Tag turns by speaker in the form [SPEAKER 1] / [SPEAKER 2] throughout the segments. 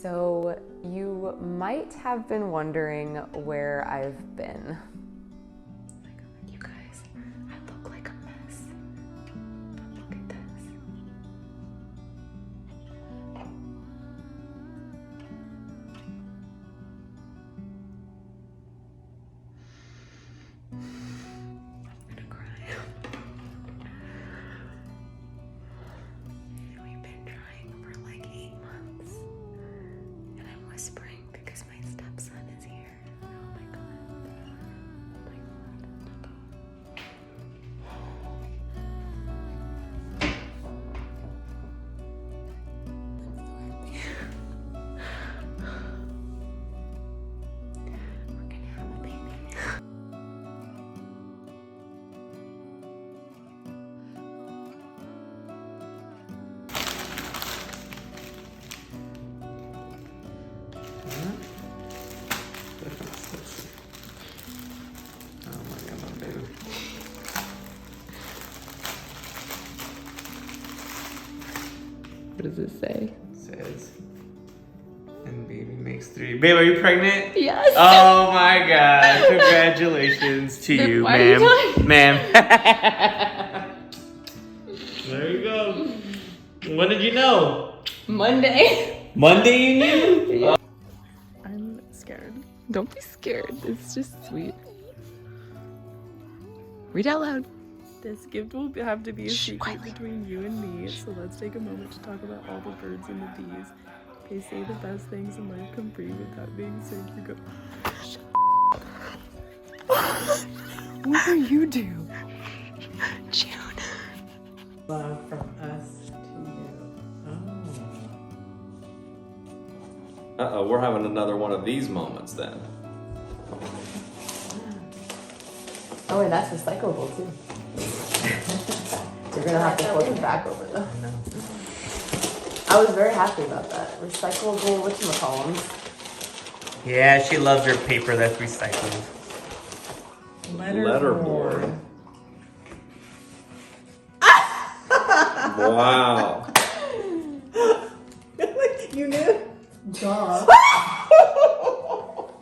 [SPEAKER 1] So you might have been wondering where I've been.
[SPEAKER 2] Oh my God, you guys, I look like a mess. But look at this. I'm gonna cry. We've been trying for like 8 months. And I'm whispering because my stepson is here. Oh my God. Oh my God. We're gonna have a baby.
[SPEAKER 3] Oh my God, my baby.
[SPEAKER 1] What does it say?
[SPEAKER 3] It says, and baby makes 3. Babe, are you pregnant?
[SPEAKER 1] Yes.
[SPEAKER 3] Oh my God, congratulations to you,
[SPEAKER 1] Why are you
[SPEAKER 3] ma'am.
[SPEAKER 1] lying?
[SPEAKER 3] Ma'am. There you go. When did you know?
[SPEAKER 1] Monday.
[SPEAKER 3] Monday you knew?
[SPEAKER 1] Yeah. I'm scared. Don't be scared. It's just sweet. Read out loud.
[SPEAKER 2] This gift will have to be a secret
[SPEAKER 1] quietly.
[SPEAKER 2] between you and me, so let's take a moment to talk about all the birds and the bees. They say the best things in life come free. With that being said, you go. What do you do?
[SPEAKER 1] June.
[SPEAKER 3] Love from us to you. Oh.
[SPEAKER 4] Uh-oh, we're having another one of these moments then.
[SPEAKER 1] Oh, and that's recyclable too. You're gonna have to flip it back over though.
[SPEAKER 3] No.
[SPEAKER 1] I was very happy about that. Recyclable whatchamacallums.
[SPEAKER 3] Yeah, she loves her paper that's recycled.
[SPEAKER 4] Letterboard. Wow.
[SPEAKER 3] You knew?
[SPEAKER 1] Duh.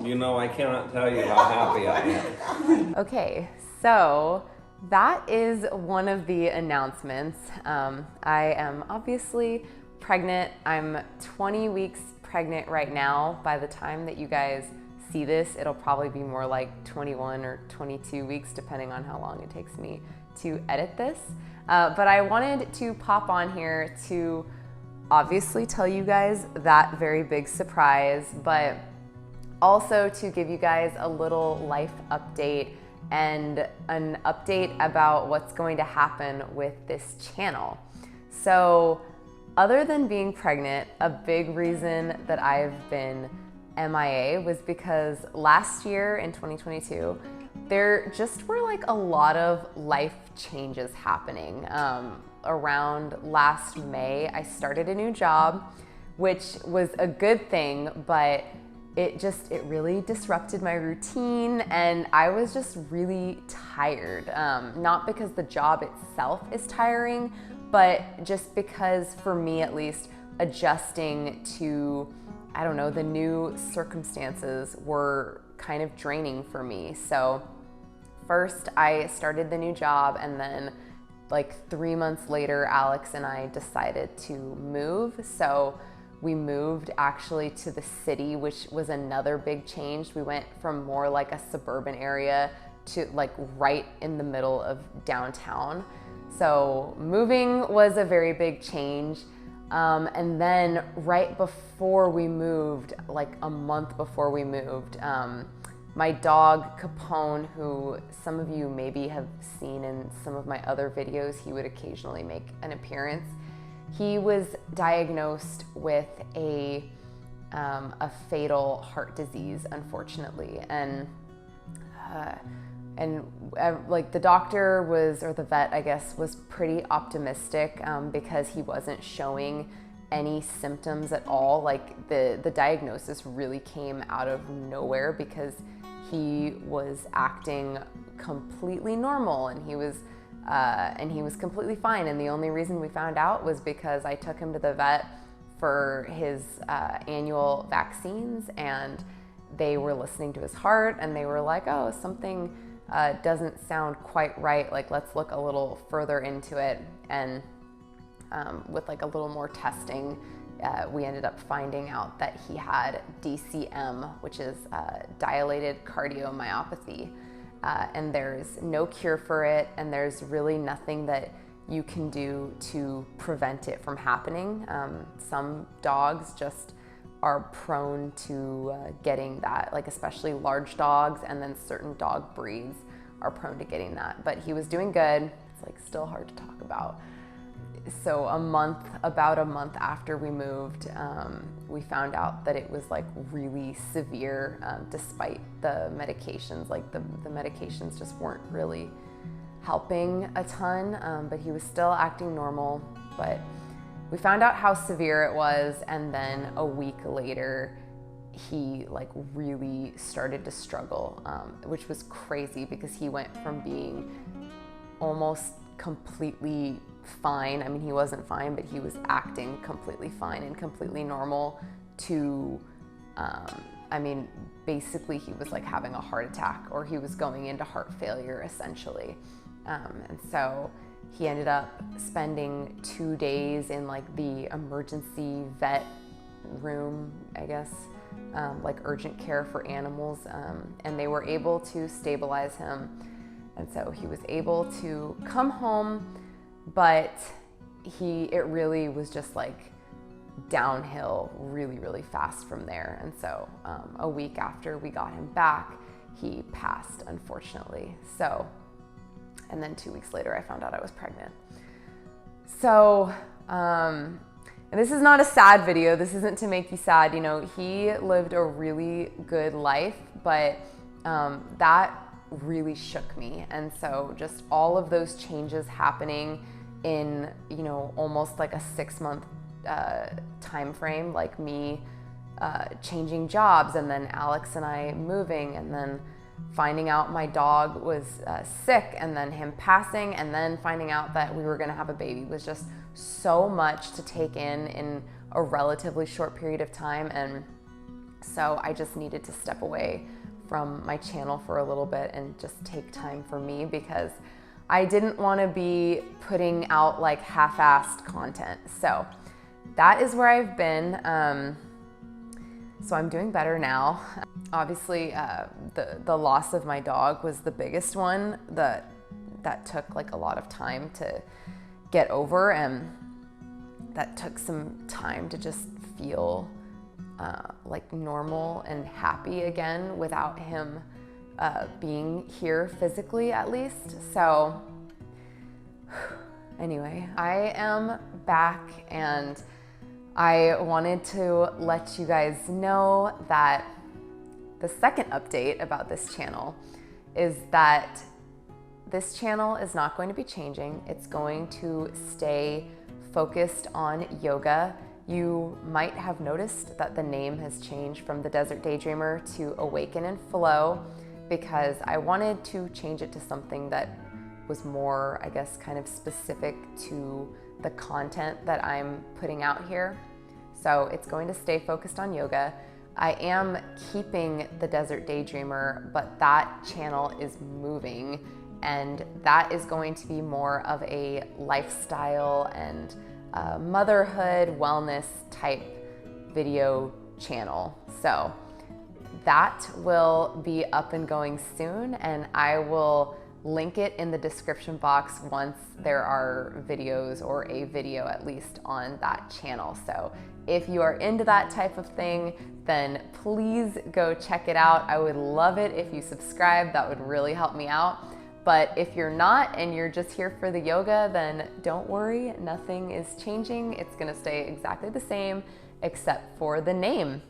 [SPEAKER 4] You know, I cannot tell you how happy I am.
[SPEAKER 1] Okay, so that is one of the announcements. I am obviously pregnant. I'm 20 weeks pregnant right now. By the time that you guys see this, it'll probably be more like 21 or 22 weeks, depending on how long it takes me to edit this. But I wanted to pop on here to obviously tell you guys that very big surprise, but also to give you guys a little life update and an update about what's going to happen with this channel. So other than being pregnant, a big reason that I've been MIA was because last year in 2022, there just were like a lot of life changes happening. Around last May, I started a new job, which was a good thing, but it really disrupted my routine, and I was just really tired. Not because the job itself is tiring, but just because, for me at least, adjusting to, I don't know, the new circumstances were kind of draining for me. So first I started the new job, and then like 3 months later, Alex and I decided to move. So we moved actually to the city, which was another big change. We went from more like a suburban area to like right in the middle of downtown. So moving was a very big change. And then right before we moved, like a month before we moved, my dog Capone, who some of you maybe have seen in some of my other videos, he would occasionally make an appearance. He was diagnosed with a fatal heart disease, unfortunately, and like the doctor was, or the vet, I guess, was pretty optimistic because he wasn't showing any symptoms at all. Like the diagnosis really came out of nowhere because he was acting completely normal, and he was completely fine. And the only reason we found out was because I took him to the vet for his annual vaccines, and they were listening to his heart, and they were like, oh, something doesn't sound quite right. Like, let's look a little further into it. And with like a little more testing, we ended up finding out that he had DCM, which is dilated cardiomyopathy. And there's no cure for it, and there's really nothing that you can do to prevent it from happening. Some dogs just are prone to getting that, like especially large dogs, and then certain dog breeds are prone to getting that. But he was doing good. It's like still hard to talk about. So about a month after we moved, we found out that it was like really severe, despite the medications. Like the medications just weren't really helping a ton, but he was still acting normal. But we found out how severe it was, and then a week later, he like really started to struggle, which was crazy because he went from being almost completely fine. I mean, he wasn't fine, but he was acting completely fine and completely normal to, I mean, basically he was like having a heart attack, or he was going into heart failure essentially. And so he ended up spending 2 days in like the emergency vet room, I guess, like urgent care for animals. And they were able to stabilize him. And so he was able to come home, but it really was just like downhill really, really fast from there. And so a week after we got him back, he passed, unfortunately. So, and then 2 weeks later, I found out I was pregnant. So, and this is not a sad video. This isn't to make you sad. You know, he lived a really good life, but that really shook me. And so just all of those changes happening in, you know, almost like a 6-month time frame, like me changing jobs, and then Alex and I moving, and then finding out my dog was sick, and then him passing, and then finding out that we were gonna have a baby was just so much to take in a relatively short period of time. And so I just needed to step away from my channel for a little bit and just take time for me, because I didn't want to be putting out like half-assed content. So that is where I've been. So I'm doing better now. Obviously, the loss of my dog was the biggest one that took like a lot of time to get over, and that took some time to just feel like normal and happy again without him being here physically, at least. So anyway, I am back, and I wanted to let you guys know that the second update about this channel is that this channel is not going to be changing. It's going to stay focused on yoga. You might have noticed that the name has changed from The Desert Daydreamer to Awaken and Flow, because I wanted to change it to something that was more, I guess, kind of specific to the content that I'm putting out here. So it's going to stay focused on yoga. I am keeping The Desert Daydreamer, but that channel is moving, and that is going to be more of a lifestyle and motherhood wellness type video channel. So that will be up and going soon, and I will link it in the description box once there are videos, or a video at least, on that channel. So if you are into that type of thing, then please go check it out. I would love it if you subscribe. That would really help me out. But if you're not, and you're just here for the yoga, then don't worry, nothing is changing. It's gonna stay exactly the same, except for the name.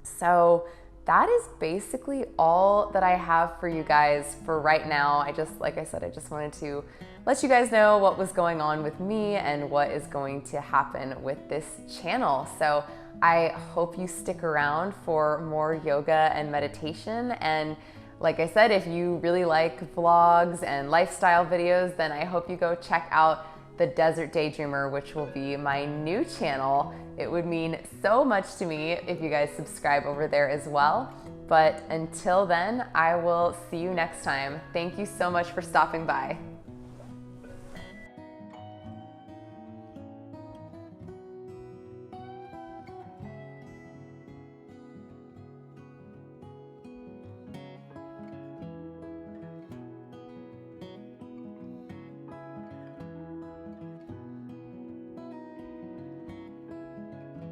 [SPEAKER 1] So that is basically all that I have for you guys for right now. Like I said, I just wanted to let you guys know what was going on with me and what is going to happen with this channel. So I hope you stick around for more yoga and meditation. And like I said, if you really like vlogs and lifestyle videos, then I hope you go check out The Desert Daydreamer, which will be my new channel. It would mean so much to me if you guys subscribe over there as well. But until then, I will see you next time. Thank you so much for stopping by.